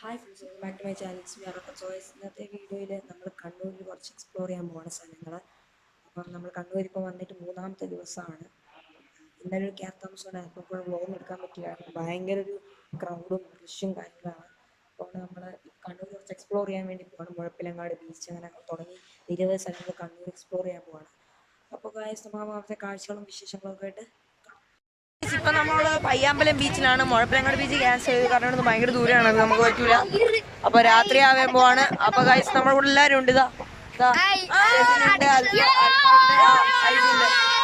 Hi friends, welcome back to my channel. Choice. ഇന്നത്തെ വീഡിയോയിൽ നമ്മൾ കണ്ണൂരിൽ കുറച്ച് എക്സ്പ്ലോർ ചെയ്യാൻ പോകുന്ന സ്ഥലങ്ങൾ. അപ്പം നമ്മൾ കണ്ണൂർ ഇപ്പോൾ വന്നിട്ട് മൂന്നാമത്തെ ദിവസമാണ്. ഇന്നലെ ഒരു ക്യാബ് താമസമുണ്ടായിരുന്നു. അപ്പോൾ ഇപ്പോൾ വ്ളോഗൊന്നും എടുക്കാൻ പറ്റില്ല, ഭയങ്കര ഒരു ക്രൗഡും റഷും കാര്യങ്ങളാണ്. അപ്പോൾ നമ്മൾ കണ്ണൂർ കുറച്ച് എക്സ്പ്ലോർ ചെയ്യാൻ വേണ്ടി പോവാണ്. മുഴപ്പിലങ്ങാട് ബീച്ച് അങ്ങനെ തുടങ്ങി നിരവധി സ്ഥലങ്ങൾ കണ്ണൂർ എക്സ്പ്ലോർ ചെയ്യാൻ പോവാണ്. അപ്പോൾ ഗായ്സ്, നമ്മൾ അവിടുത്തെ കാഴ്ചകളും വിശേഷങ്ങളൊക്കെ ആയിട്ട് ഇപ്പൊ നമ്മള് പയ്യാമ്പലം ബീച്ചിലാണ്. മുഴപ്പിലങ്ങാട് ബീച്ച് ക്യാൻസൽ ചെയ്ത് കാരണം ഭയങ്കര ദൂരെയാണ്, നമുക്ക് പറ്റൂല. അപ്പൊ രാത്രി ആവുമ്പോഴാണ്. അപ്പൊ ഗൈസ് നമ്മുടെ കൂടെ എല്ലാരും ഉണ്ട്.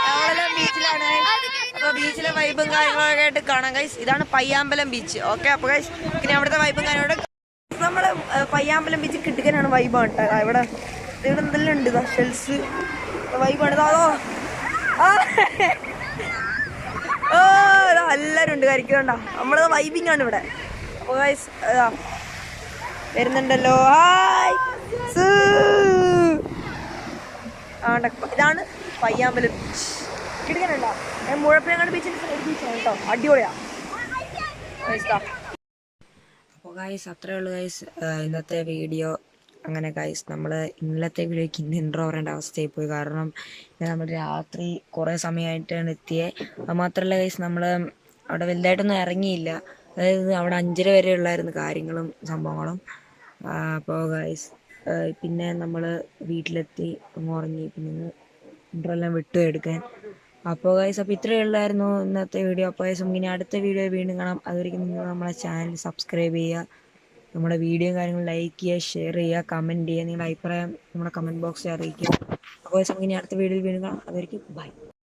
ഞങ്ങളെല്ലാം ബീച്ചിലാണ്. അപ്പൊ ബീച്ചിലെ വൈബും കാര്യങ്ങളൊക്കെ ആയിട്ട് കാണാം ഗൈസ്. ഇതാണ് പയ്യാമ്പലം ബീച്ച്. ഓക്കെ, അപ്പൊ ഗൈസ് പിന്നെ അവിടുത്തെ വൈബും കാര്യങ്ങളോട് നമ്മള് പയ്യാമ്പലം ബീച്ച് കിട്ടുകാനാണ് വൈബാണ് കേട്ടോ. ഇവിടെ എന്തെല്ലാം ഉണ്ട് ഷെൽസ് വൈബാണ്. എല്ലാരും ഉണ്ട് കരിക്കണ്ട. നമ്മളത് വൈബിങ് ആണ് ഇവിടെ. അപ്പൊ വരുന്നുണ്ടല്ലോ. ഹായ്, ഇതാണ് പയ്യാമ്പലം ബീച്ച്. കിടക്കനുണ്ടോ? മുഴപ്പിലങ്ങാട് ബീച്ചിന്റെ സൈഡ് ബീച്ചാണ് കേട്ടോ, അടിപൊളിയാ. അപ്പോൾ ഗൈസ്, അത്രേ ഉള്ളൂ ഗൈസ് ഇന്നത്തെ വീഡിയോ. അങ്ങനെ ഗൈസ്, നമ്മൾ ഇന്നലത്തെ വീഡിയോയ്ക്ക് ഇന്ന് ഇൻട്രോ പറയേണ്ട അവസ്ഥയായി പോയി. കാരണം നമ്മൾ രാത്രി കുറേ സമയമായിട്ടാണ് എത്തിയത്. അത് മാത്രമല്ല ഗൈസ്, നമ്മൾ അവിടെ വലുതായിട്ടൊന്നും ഇറങ്ങിയില്ല. അതായത് അവിടെ 5:30 വരെ ഉള്ളായിരുന്നു കാര്യങ്ങളും സംഭവങ്ങളും. അപ്പോൾ ഗൈസ് പിന്നെ നമ്മൾ വീട്ടിലെത്തി ഉറങ്ങി. പിന്നെ ഇൻട്രോ എല്ലാം വിട്ടു എടുക്കാൻ. അപ്പോൾ ഗൈസ്, അപ്പോൾ ഇത്രയേ ഉള്ളായിരുന്നു ഇന്നത്തെ വീഡിയോ. അപ്പോൾ ഗൈസ്, ഇനി അടുത്ത വീഡിയോ വീണ്ടും കാണാം. അതുവരെയ്ക്കും നിങ്ങൾ നമ്മളെ ചാനൽ സബ്സ്ക്രൈബ് ചെയ്യുക, നമ്മുടെ വീഡിയോയും കാര്യങ്ങളും ലൈക്ക് ചെയ്യുക, ഷെയർ ചെയ്യുക, കമൻറ്റ് ചെയ്യുക. നിങ്ങളുടെ അഭിപ്രായം നമ്മുടെ കമൻറ്റ് ബോക്സിൽ അറിയിക്കുക. അപ്പോൾ ഗൈസ്, ഇനി അടുത്ത വീഡിയോയിൽ വീണ്ടും കാണാം. അതുവരെയ്ക്കും ബൈ.